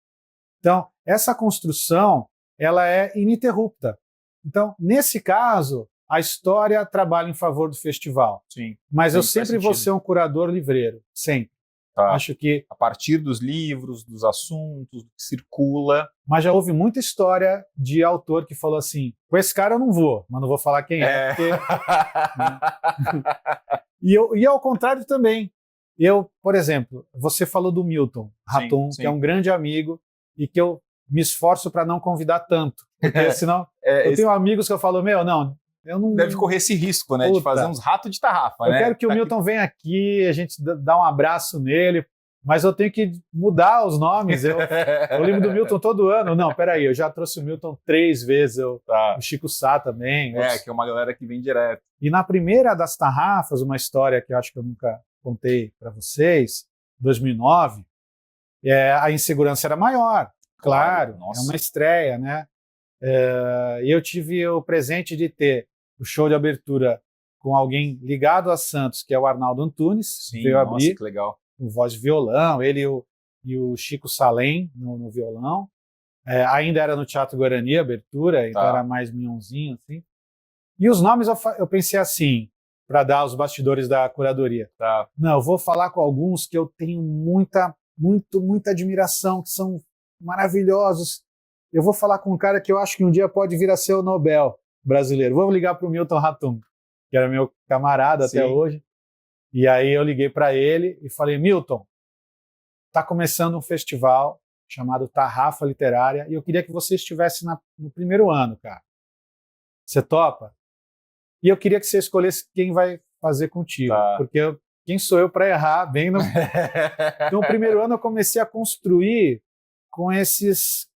Speaker 2: Então, essa construção, ela é ininterrupta. Então, nesse caso, a história trabalha em favor do festival.
Speaker 1: Sim.
Speaker 2: Mas eu sempre vou ser um curador livreiro, sempre.
Speaker 1: Tá.
Speaker 2: Acho que
Speaker 1: a partir dos livros, dos assuntos, do que circula.
Speaker 2: Mas já houve muita história de autor que falou assim: com esse cara eu não vou, mas não vou falar quem é. Porque, né? E ao contrário também. Eu, por exemplo, você falou do Milton Ratum, que é um grande amigo e que eu me esforço para não convidar tanto. Porque senão eu tenho amigos que eu falo, eu não.
Speaker 1: Deve correr esse risco, né? De fazer uns ratos de tarrafa,
Speaker 2: né? Eu quero que o Milton venha aqui, a gente dá um abraço nele, mas eu tenho que mudar os nomes. Eu lembro do Milton todo ano. Não, peraí, eu já trouxe o Milton 3 vezes, o Chico Sá também.
Speaker 1: Que é uma galera que vem direto.
Speaker 2: E na primeira das tarrafas, uma história que eu acho que eu nunca contei para vocês, 2009, a insegurança era maior, claro, é uma estreia, né? E eu tive o presente de ter o show de abertura com alguém ligado a Santos, que é o Arnaldo Antunes.
Speaker 1: Sim,
Speaker 2: veio abrir,
Speaker 1: que legal.
Speaker 2: Com voz de violão, ele e o Chico Salem no violão. Ainda era no Teatro Guarani a abertura, então era mais minhonzinho, assim. E os nomes eu pensei assim, para dar os bastidores da curadoria. Não, eu vou falar com alguns que eu tenho muita admiração, que são maravilhosos. Eu vou falar com um cara que eu acho que um dia pode vir a ser o Nobel brasileiro. Vamos ligar para o Milton Ratum, que era meu camarada até hoje. E aí eu liguei para ele e falei: Milton, está começando um festival chamado Tarrafa Literária e eu queria que você estivesse no primeiro ano, cara. Você topa? E eu queria que você escolhesse quem vai fazer contigo, porque quem sou eu para errar bem no... Então, no primeiro ano eu comecei a construir com esses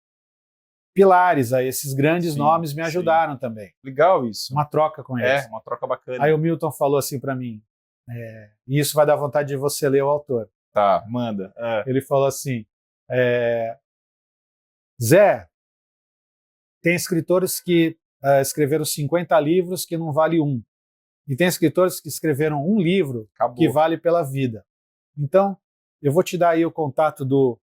Speaker 2: pilares aí, esses grandes nomes me ajudaram também.
Speaker 1: Legal isso.
Speaker 2: Uma troca com eles.
Speaker 1: Uma troca bacana.
Speaker 2: Aí o Milton falou assim para mim, e isso vai dar vontade de você ler o autor.
Speaker 1: Tá, manda.
Speaker 2: Ele falou assim, Zé, tem escritores que escreveram 50 livros que não vale um. E tem escritores que escreveram um livro que vale pela vida. Então, eu vou te dar aí o contato do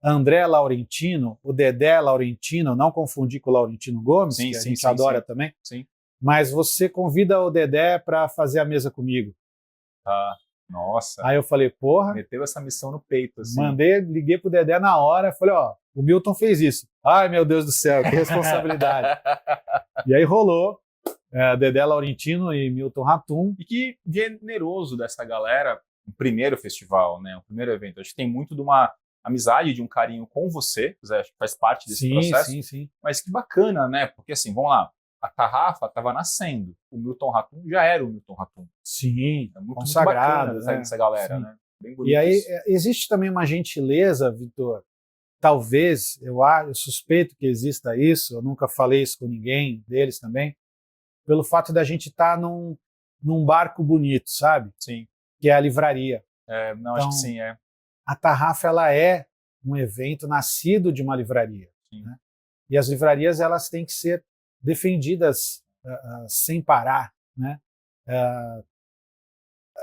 Speaker 2: André Laurentino, o Dedé Laurentino, não confundir com o Laurentino Gomes, que a gente adora também.
Speaker 1: Sim.
Speaker 2: Mas você convida o Dedé para fazer a mesa comigo.
Speaker 1: Nossa.
Speaker 2: Aí eu falei, porra.
Speaker 1: Meteu essa missão no peito, assim.
Speaker 2: Liguei pro Dedé na hora, falei, o Milton fez isso. Ai, meu Deus do céu, que responsabilidade. E aí rolou, Dedé Laurentino e Milton Ratum.
Speaker 1: E que generoso dessa galera, o primeiro festival, né, o primeiro evento. Acho que tem muito de uma amizade, de um carinho com você, acho que faz parte desse processo.
Speaker 2: Sim.
Speaker 1: Mas que bacana, né, porque assim, vamos lá, a Tarrafa estava nascendo, o Milton Ratum já era o Milton Ratum.
Speaker 2: Sim,
Speaker 1: é muito
Speaker 2: consagrado,
Speaker 1: muito bacana essa galera, né?
Speaker 2: Bem bonito. E aí existe também uma gentileza, Vitor, talvez, eu suspeito que exista isso, eu nunca falei isso com ninguém deles também, pelo fato da gente estar num barco bonito, sabe?
Speaker 1: Sim.
Speaker 2: Que é a livraria.
Speaker 1: Então, acho que sim,
Speaker 2: A Tarrafa, ela é um evento nascido de uma livraria. Né? E as livrarias, elas têm que ser defendidas sem parar, né?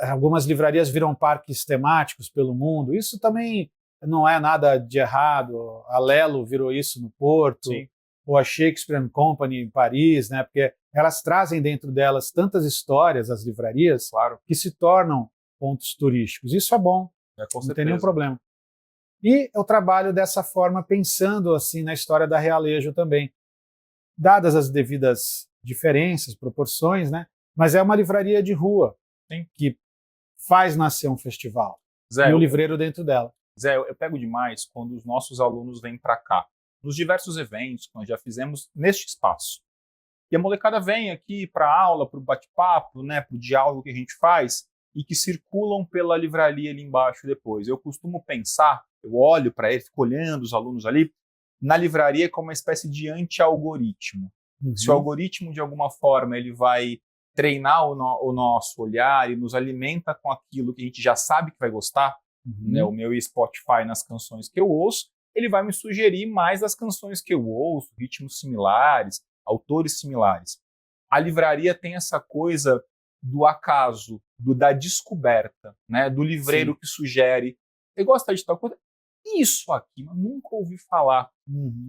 Speaker 2: Algumas livrarias viram parques temáticos pelo mundo. Isso também não é nada de errado. A Lelo virou isso no Porto, ou a Shakespeare Company em Paris, né? Porque elas trazem dentro delas tantas histórias, as livrarias, que se tornam pontos turísticos. Isso é bom, não tem nenhum problema. E eu trabalho dessa forma, pensando assim na história da Realejo também. Dadas as devidas diferenças, proporções, né? Mas é uma livraria de rua que faz nascer um festival.
Speaker 1: Zé,
Speaker 2: e o livreiro dentro dela.
Speaker 1: Zé, eu pego demais quando os nossos alunos vêm para cá, nos diversos eventos que nós já fizemos neste espaço. E a molecada vem aqui para a aula, para o bate-papo, né, para o diálogo que a gente faz, e que circulam pela livraria ali embaixo depois. Eu costumo pensar, eu olho para ele, fico olhando os alunos ali, na livraria como uma espécie de anti-algoritmo. Se o algoritmo, de alguma forma, ele vai treinar o nosso olhar e nos alimenta com aquilo que a gente já sabe que vai gostar, né, o meu Spotify nas canções que eu ouço, ele vai me sugerir mais das canções que eu ouço, ritmos similares, autores similares. A livraria tem essa coisa do acaso, da descoberta, né, do livreiro que sugere, você gosta de tal coisa? Isso aqui, mas nunca ouvi falar.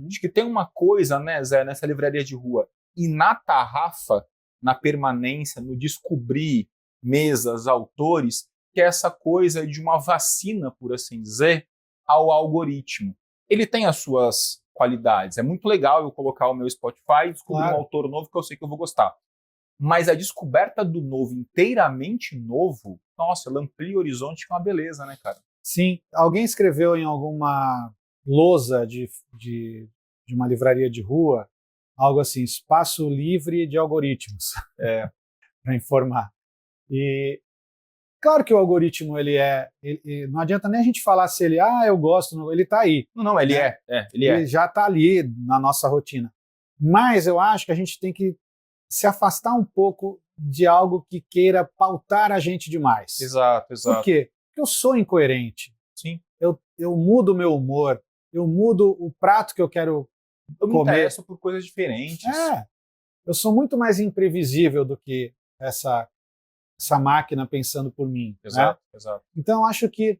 Speaker 1: Acho que tem uma coisa, né, Zé, nessa livraria de rua, e na tarrafa, na permanência, no descobrir mesas, autores, que é essa coisa de uma vacina, por assim dizer, ao algoritmo. Ele tem as suas qualidades. É muito legal eu colocar o meu Spotify e descobrir um autor novo que eu sei que eu vou gostar. Mas a descoberta do novo, inteiramente novo, nossa, ela amplia o horizonte, que é uma beleza, né, cara?
Speaker 2: Sim. Alguém escreveu em alguma lousa de uma livraria de rua algo assim, espaço livre de algoritmos, para informar. E claro que o algoritmo, não adianta nem a gente falar se ele, eu gosto, ele está aí.
Speaker 1: Não, ele
Speaker 2: né?
Speaker 1: Ele
Speaker 2: já está ali na nossa rotina. Mas eu acho que a gente tem que se afastar um pouco de algo que queira pautar a gente demais.
Speaker 1: Exato.
Speaker 2: Por quê? Porque eu sou incoerente.
Speaker 1: Sim.
Speaker 2: Eu mudo o meu humor, eu mudo o prato que eu quero
Speaker 1: eu me interesso por coisas diferentes.
Speaker 2: Eu sou muito mais imprevisível do que essa máquina pensando por mim.
Speaker 1: Exato.
Speaker 2: Então, acho que,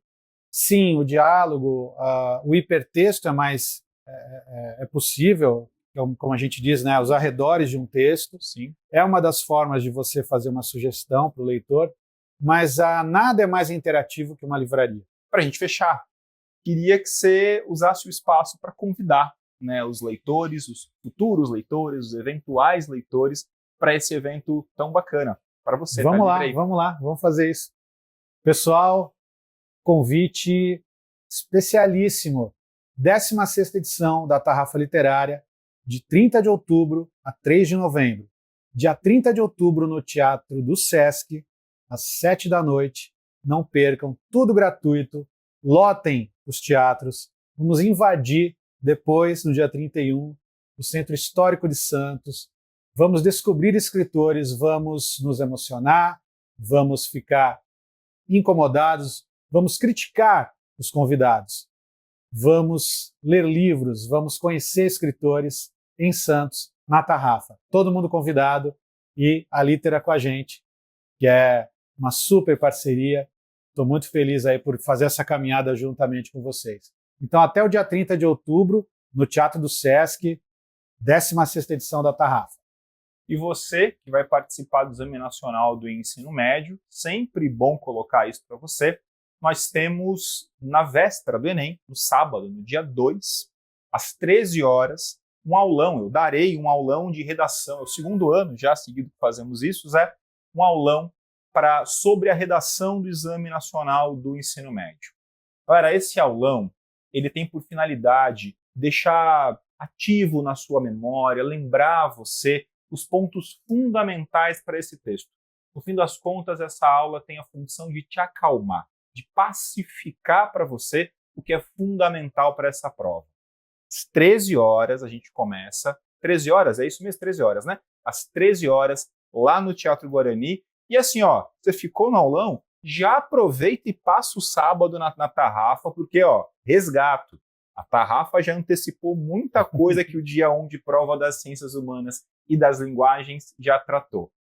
Speaker 2: sim, o diálogo, o hipertexto é possível, como a gente diz, né, os arredores de um texto.
Speaker 1: Sim.
Speaker 2: É uma das formas de você fazer uma sugestão para o leitor, mas nada é mais interativo que uma livraria.
Speaker 1: Para a gente fechar, queria que você usasse o espaço para convidar, né, os leitores, os futuros leitores, os eventuais leitores, para esse evento tão bacana. Para você.
Speaker 2: Vamos lá, vamos fazer isso. Pessoal, convite especialíssimo. 16ª edição da Tarrafa Literária, de 30 de outubro a 3 de novembro. Dia 30 de outubro no Teatro do Sesc, às 7 da noite. Não percam, tudo gratuito. Lotem os teatros. Vamos invadir depois, no dia 31, o Centro Histórico de Santos. Vamos descobrir escritores, vamos nos emocionar, vamos ficar incomodados, vamos criticar os convidados, vamos ler livros, vamos conhecer escritores em Santos, na Tarrafa. Todo mundo convidado e a Litera com a gente, que é uma super parceria. Estou muito feliz aí por fazer essa caminhada juntamente com vocês. Então, até o dia 30 de outubro, no Teatro do Sesc, 16ª edição da Tarrafa.
Speaker 1: E você, que vai participar do Exame Nacional do Ensino Médio, sempre bom colocar isso para você, nós temos, na véspera do Enem, no sábado, no dia 2, às 13 horas, um aulão. Eu darei um aulão de redação. É o segundo ano já seguido que fazemos isso, Zé. Um aulão sobre a redação do Exame Nacional do Ensino Médio. Galera, esse aulão, ele tem por finalidade deixar ativo na sua memória, lembrar você os pontos fundamentais para esse texto. No fim das contas, essa aula tem a função de te acalmar, de pacificar para você o que é fundamental para essa prova. Às 13 horas a gente começa. 13 horas? É isso mesmo? 13 horas, né? Às 13 horas, lá no Teatro Guarani. E assim, você ficou no aulão? Já aproveita e passa o sábado na Tarrafa, porque, resgato. A Tarrafa já antecipou muita coisa que o dia 1 de prova das ciências humanas e das linguagens já tratou.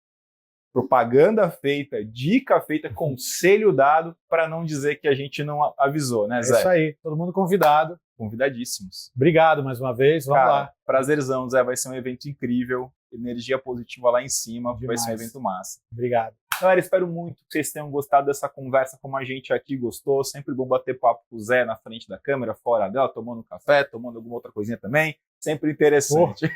Speaker 1: Propaganda feita, dica feita, conselho dado, para não dizer que a gente não avisou, né, Zé?
Speaker 2: É isso aí, todo mundo convidado.
Speaker 1: Convidadíssimos.
Speaker 2: Obrigado mais uma vez, vamos lá.
Speaker 1: Prazerzão, Zé, vai ser um evento incrível, energia positiva lá em cima, vai ser um evento massa.
Speaker 2: Obrigado.
Speaker 1: Galera, espero muito que vocês tenham gostado dessa conversa como a gente aqui gostou. Sempre bom bater papo com o Zé na frente da câmera, fora dela, tomando um café, tomando alguma outra coisinha também. Sempre interessante.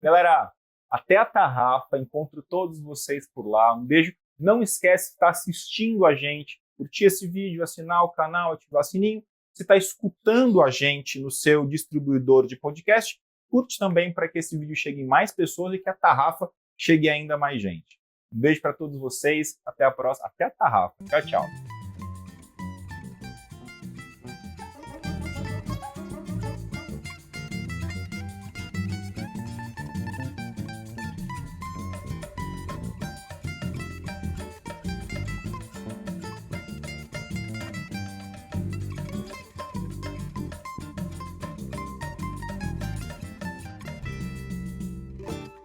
Speaker 1: Galera, até a Tarrafa, encontro todos vocês por lá. Um beijo. Não esquece de estar assistindo a gente, curtir esse vídeo, assinar o canal, ativar o sininho. Se está escutando a gente no seu distribuidor de podcast, curte também para que esse vídeo chegue em mais pessoas e que a Tarrafa chegue a ainda mais gente. Um beijo para todos vocês, até a próxima, até a Tarrafa. Tchau, tchau.